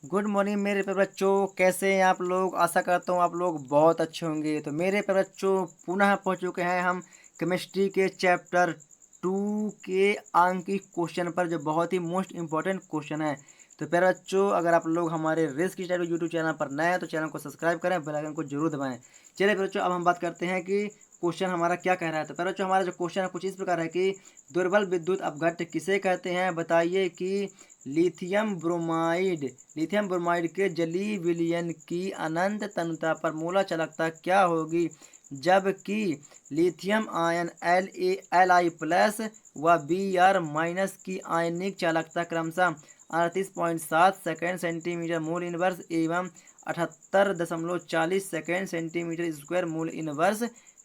Good morning मेरे प्यारे बच्चों। कैसे हैं आप लोग? आशा करता हूँ आप लोग बहुत अच्छे होंगे। तो मेरे प्यारे बच्चों, पुनः पहुँच चुके हैं हम केमिस्ट्री के चैप्टर 2 के आंकिक क्वेश्चन पर, जो बहुत ही मोस्ट इम्पॉर्टेंट क्वेश्चन है। तो प्यारे बच्चों, अगर आप लोग हमारे रिस्क स्टडी यूट्यूब चैनल पर नए हैं तो चैनल को सब्सक्राइब करें, बेल आइकन को जरूर दबाएं। चलिए प्यारे बच्चों, अब हम बात करते हैं कि क्वेश्चन हमारा क्या कह रहा है। तो प्यारे बच्चों, हमारा जो क्वेश्चन है कुछ इस प्रकार है कि दुर्बल विद्युत अपघट्य किसे कहते हैं? बताइए कि लिथियम ब्रोमाइड लिथियम ब्रोमाइड के जलीय विलयन की अनंत तनुता पर मूलर चालकता क्या होगी, जबकि lithium ion L I plus व बी आर माइनस की आयनिक चालकता क्रमशः 38.7 सेकेंड सेंटीमीटर मूल इनवर्स एवं 78.40 सेकेंड सेंटीमीटर स्क्वायर मूल इनवर्स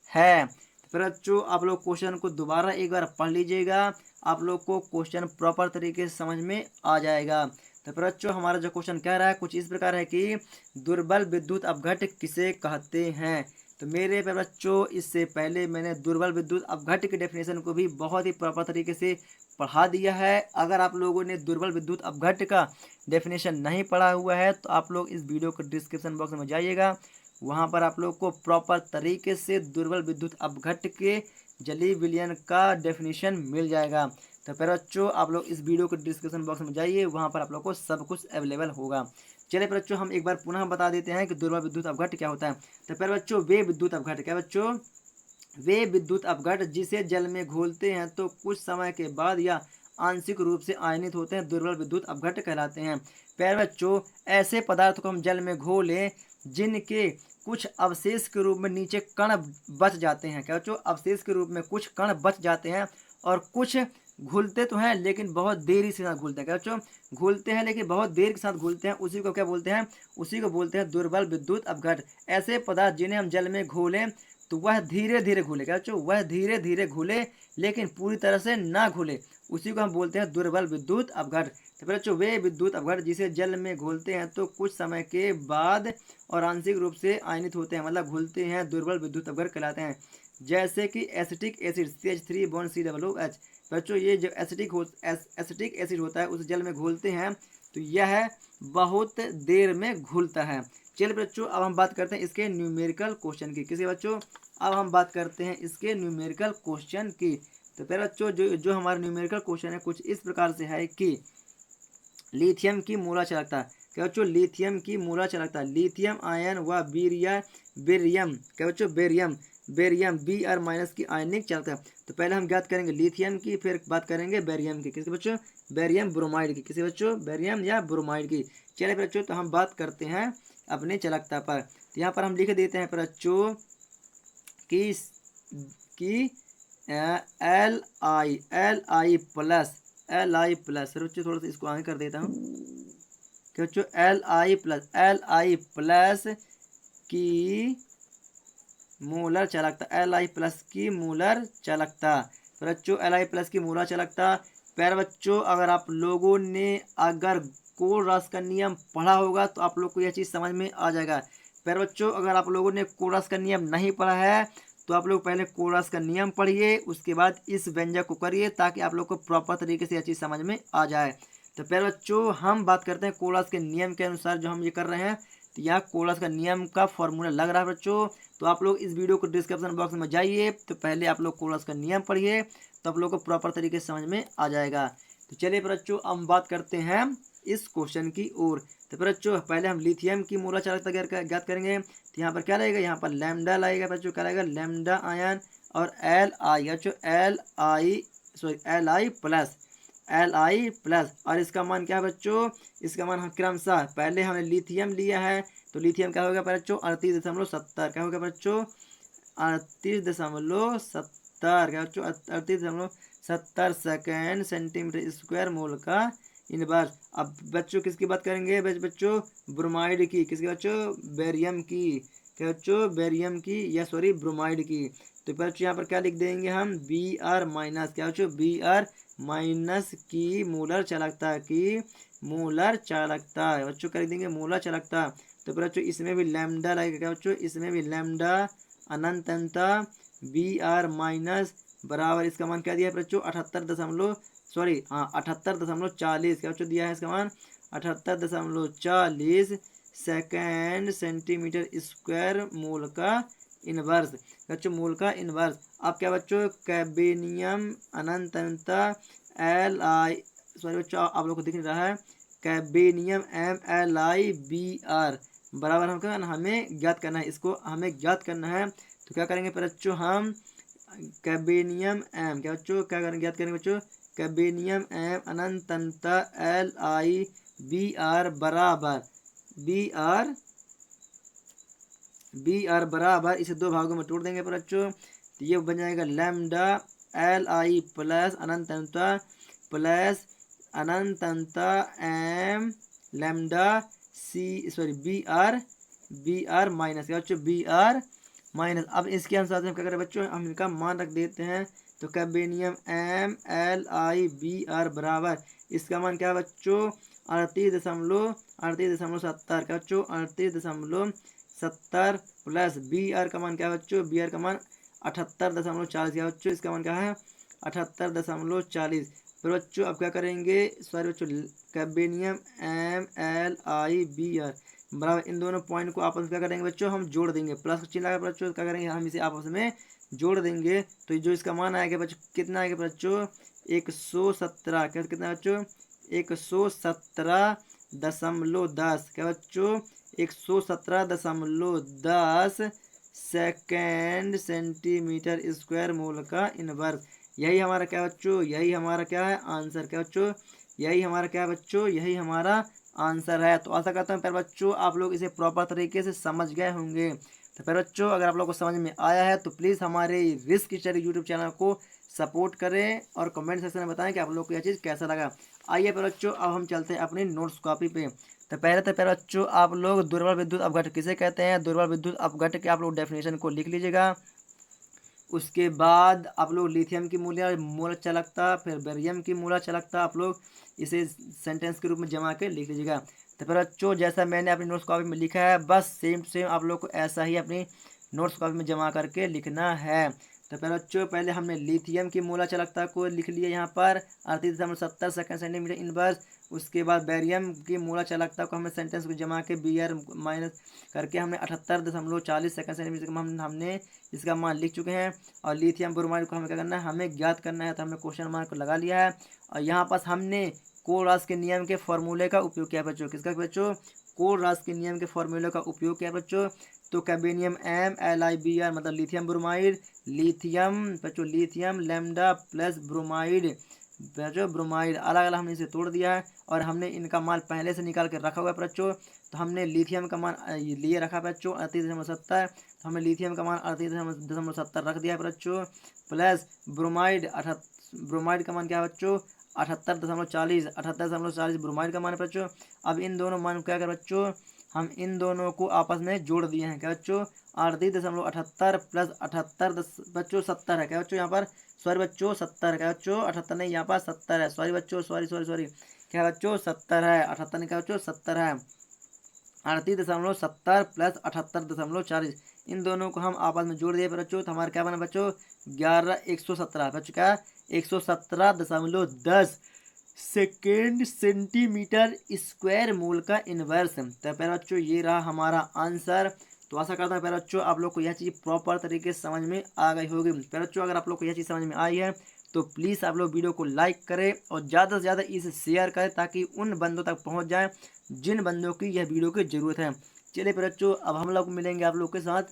है। तो बच्चों, आप लोग क्वेश्चन को दोबारा एक बार पढ़ लीजिएगा, आप लोग को क्वेश्चन प्रॉपर तरीके से समझ में आ जाएगा। तो बच्चों, हमारा जो क्वेश्चन कह रहा है कुछ इस प्रकार है कि दुर्बल विद्युत अपघट्य किसे कहते हैं। तो मेरे प्यारे बच्चों, इससे पहले मैंने दुर्बल विद्युत अपघट्य के डेफिनेशन को भी बहुत ही प्रॉपर तरीके से पढ़ा दिया है। अगर आप लोगों ने दुर्बल विद्युत अपघट्य का डेफिनेशन नहीं पढ़ा हुआ है तो आप लोग इस वीडियो के डिस्क्रिप्शन बॉक्स में जाइएगा, वहाँ पर आप लोग को प्रॉपर तरीके से दुर्बल विद्युत अपघट्य के जलीय विलयन का डेफिनेशन मिल जाएगा। तो प्यारे बच्चों, आप लोग इस वीडियो के डिस्क्रिप्शन बॉक्स में जाइए, वहाँ पर आप लोग को सब कुछ अवेलेबल होगा। चलिए प्यारे बच्चों, हम एक बार पुनः बता देते हैं कि दुर्बल विद्युत अपघट्य क्या होता है। तो प्यारे बच्चों, वे विद्युत अपघट्य क्या बच्चों? वे विद्युत अपघट्य जिसे जल में घोलते हैं तो कुछ समय के बाद या आंशिक रूप से आयनित होते हैं, दुर्बल विद्युत अपघट्य कहलाते हैं। प्यारे बच्चों, ऐसे पदार्थ को हम जल में घोलें जिनके कुछ अवशेष के रूप में नीचे कण बच जाते हैं। क्या बच्चों? अवशेष के रूप में कुछ कण बच जाते हैं और कुछ घुलते तो हैं लेकिन बहुत देरी से साथ घुलते हैं। क्या बच्चों? घुलते हैं लेकिन बहुत देर के साथ घुलते हैं, उसी को क्या बोलते हैं? उसी को बोलते हैं दुर्बल विद्युत अपघट्य। ऐसे पदार्थ जिन्हें हम जल में घोलें तो वह धीरे धीरे घुले। क्या बच्चों? वह धीरे धीरे घुले लेकिन पूरी तरह से ना घुले, उसी को हम बोलते हैं दुर्बल विद्युत अपघट्य। तो बच्चों, वे विद्युत अपघट्य जिसे जल में घोलते हैं तो कुछ समय के बाद और आंशिक रूप से आयनित होते हैं, मतलब घुलते हैं, दुर्बल विद्युत अपघट्य कहलाते हैं। जैसे कि acetic acid CH3 bond COOH। बच्चों, ये जो एसिटिक एसिड होता है उसे जल में घोलते हैं तो यह बहुत देर में घुलता है। चलिए बच्चों, अब हम बात करते हैं इसके न्यूमेरिकल क्वेश्चन की। किसी बच्चों, अब हम बात करते हैं इसके न्यूमेरिकल क्वेश्चन की। तो पहले बच्चों, जो जो हमारा न्यूमेरिकल क्वेश्चन है कुछ इस प्रकार से है कि लिथियम की मूलर चालकता। क्या बच्चों? लिथियम की मूलर चालकता, लिथियम आयन व बेरियम। क्या बच्चों? बेरियम बी आर माइनस की आयनिक चालकता। तो पहले हम ज्ञात करेंगे लिथियम की, फिर बात करेंगे बेरियम की। किसके बच्चों? बेरियम ब्रोमाइड की। किसी बच्चों? बेरियम या ब्रोमाइड की। चलिए बच्चों, तो हम बात करते हैं अपने चालकता पर। तो यहाँ पर हम लिख देते हैं बच्चों कि एल आई प्लस बच्चों, थोड़ा सा इसको आगे कर देता हूँ कि बच्चों एल आई प्लस की मोलर चालकता, Li+ की मोलर चालकता। बच्चों, Li+ की मोलर चालकता। प्यारे बच्चों, अगर आप लोगों ने अगर कोलरास का नियम पढ़ा होगा तो आप लोग को यह चीज़ समझ में आ जाएगा। प्यारे बच्चों, अगर आप लोगों ने कोलरास का नियम नहीं पढ़ा है तो आप लोग पहले कोलरास का नियम पढ़िए, उसके बाद इस व्यंजक को करिए ताकि आप लोग को प्रॉपर तरीके से यह चीज़ समझ में आ जाए। तो प्यारे बच्चों, हम बात करते हैं कोलरास के नियम के अनुसार जो हम ये कर रहे हैं। तो यहाँ कोलरास का नियम का फॉर्मूला लग रहा है बच्चों, तो आप लोग इस वीडियो को डिस्क्रिप्शन बॉक्स में जाइए, तो पहले आप लोग कोलरास का नियम पढ़िए, तो आप लोग को प्रॉपर तरीके से समझ में आ जाएगा। तो चलिए बच्चों, हम बात करते हैं इस क्वेश्चन की ओर। तो बच्चों, पहले हम लिथियम की मूलर चालकता ज्ञात करेंगे। तो यहाँ पर क्या लगेगा? यहाँ पर लैम्डा लगेगा बच्चों। क्या लगेगा? लैम्डा आयन और Li+, और इसका मान क्या है बच्चों? इसका मान हम क्रमशः, पहले हमने लिथियम लिया है तो लिथियम क्या होगा बच्चों? 38.70। क्या होगा बच्चों? 38.70। क्या बच्चों? 38.70 सेकेंड सेंटीमीटर स्क्वायर मोल का इनवर्स। अब बच्चों किसकी बात करेंगे? बच्चों ब्रोमाइड की। किसकी बच्चों? बेरियम की। क्या बच्चों? बेरियम की या सॉरी ब्रोमाइड की। तो बच्चों यहाँ पर क्या लिख देंगे हम? Br-। क्या बच्चों? Br- की मोलर चालकता की मोलर चालकता बच्चों कर देंगे मोलर चालकता। तो बच्चों इसमें भी लैम्डा लगेगा। क्या बच्चों? इसमें भी लैम्डा अनंतता Br- बराबर, इसका मान क्या दिया है बच्चों? 78 दशमलव 40। क्या बच्चों दिया है इसका मान? 78.40 सेकेंड सेंटीमीटर स्क्वायर मोल का इनवर्स। बच्चों मोल का इनवर्स। अब क्या बच्चों, कैबेनियम अनंतता एल आई, सॉरी बच्चों आप लोग को दिख रहा है, कैबेनियम MLI BR बराबर हम क्या हमें ज्ञात करना है, इसको हमें ज्ञात करना है। तो क्या करेंगे बच्चों, हम कैबेनियम एम, क्या बच्चों क्या करेंगे, ज्ञात करेंगे बच्चों, कैबेनियम एम अनंतता LI BR बराबर बी आर बराबर, इसे दो भागों में तोड़ देंगे बच्चों। तो ये बन जाएगा लैम्डा LI प्लस अनंतता प्लस अनंतता M lambda C, sorry B are minus, क्या बच्चों BR माइनस। अब इसके अनुसार से हम क्या करें बच्चों, हम इनका मान रख देते हैं। तो कैबेनियम MLI BR बराबर, इसका मान क्या है बच्चों, 38.70, क्या बच्चों 38.70 प्लस BR का मान क्या है बच्चों, BR का मान 78.40, क्या बच्चों इसका मान क्या है 78.40। फिर बच्चों अब क्या करेंगे, सॉरी बच्चों, कैबेनियम MLI BR बराबर, इन दोनों पॉइंट को आपस में क्या करेंगे बच्चों, हम जोड़ देंगे, प्लस का चिन्ह लगा बच्चों, क्या करेंगे हम इसे आपस में जोड़ देंगे। तो जो इसका मान आएगा बच्चों, कितना आएगा बच्चों, 117, क्या कितना बच्चों 117.10, क्या बच्चों 117.10 सेकेंड सेंटीमीटर स्क्वायर मोल का इनवर्स। यही हमारा क्या बच्चों, यही हमारा क्या है आंसर, क्या बच्चों यही हमारा क्या है बच्चों, यही हमारा आंसर है। तो आशा करता हूँ प्यारे बच्चों आप लोग इसे प्रॉपर तरीके से समझ गए होंगे। तो प्यारे बच्चों अगर आप लोग को समझ में आया है तो प्लीज़ हमारे रिस्क स्टडी यूट्यूब चैनल को सपोर्ट करें और कमेंट सेक्शन में बताएं कि आप लोग को यह चीज़ कैसा लगा। आइए प्यारे बच्चों अब हम चलते हैं अपनी नोट्स कॉपी पे। तो पहले तो प्यारे बच्चों आप लोग दुर्बल विद्युत अपघट्ट किसे कहते हैं, दुर्बल विद्युत अपघट्ट के आप लोग डेफिनेशन को लिख लीजिएगा। उसके बाद आप लोग लिथियम की मूल चालकता, फिर बेरियम की मूल चालकता आप लोग इसे सेंटेंस के रूप में जमा के लिख लीजिएगा। तो फिर बच्चों जैसा मैंने अपनी नोट्स कॉपी में लिखा है बस सेम टू सेम आप लोग को ऐसा ही अपनी नोट्स कॉपी में जमा करके लिखना है। तो फिर बच्चों पहले हमने लिथियम की मूल चालकता को लिख लिया यहाँ पर 38.70 सेकेंड सेंटीमीटर इनवर्स। उसके बाद बेरियम की मूल चालकता को हमने सेंटेंस को जमा के BR माइनस करके हमने 78.40 सेकेंड सेंटीमीटर हमने इसका मान लिख चुके हैं। और लिथियम ब्रोमाइड को हमें क्या करना है, हमें ज्ञात करना है। तो हमने क्वेश्चन मार्क लगा लिया है और यहाँ पास हमने कोलरास के नियम के फॉर्मूले का उपयोग किया बच्चों, किसका बच्चों, कोलरास के नियम के फॉर्मूले का उपयोग किया बच्चों। तो कैबेनियम MLI BR मतलब लिथियम ब्रोमाइड, लिथियम बच्चों लिथियम लैम्डा प्लस ब्रोमाइड, बच्चों ब्रोमाइड अलग अलग हमने इसे तोड़ दिया है और हमने इनका मान पहले से निकाल के रखा हुआ है बच्चों। तो हमने लिथियम का मान लिए रखा है बच्चों 38.70, तो हमने लिथियम का मान 38.70 रख दिया है बच्चों, प्लस ब्रोमाइड ब्रोमाइड का मान क्या है बच्चों 78.40 ब्रोमाइड का मान है बच्चों। अब इन दोनों मान को क्या कर बच्चों, हम इन दोनों को आपस में जोड़ दिए हैं, क्या बच्चों 38.78 प्लस 78 बच्चों 70 है, क्या बच्चों यहाँ पर, सॉरी बच्चों 70 क्या बच्चों 78 नहीं, यहाँ पर 70 है, सॉरी बच्चों सॉरी क्या बच्चों 70 है, 78 नहीं क्या बच्चों 70 है। 38.70 प्लस 78.40 इन दोनों को हम आपस में जोड़ दिए बच्चों। तो हमारा क्या बना बच्चों 117 बच्चों क्या 117.10 सेकेंड सेंटीमीटर स्क्वायर मोल का इनवर्स। तो प्यारे बच्चों ये रहा हमारा आंसर। तो आशा करता हूँ प्यारे बच्चों आप लोग को यह चीज़ प्रॉपर तरीके से समझ में आ गई होगी। प्यारे बच्चों अगर आप लोग को यह चीज़ समझ में आई है तो प्लीज़ आप लोग वीडियो को लाइक करें और ज़्यादा से ज़्यादा इसे शेयर करें ताकि उन बंदों तक पहुँच जाए जिन बंदों की यह वीडियो की ज़रूरत है। चलिए प्यारे बच्चों अब हम लोग मिलेंगे आप लोग के साथ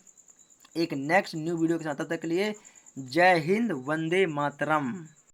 एक नेक्स्ट न्यू वीडियो के साथ, तब तक के लिए जय हिंद, वंदे मातरम।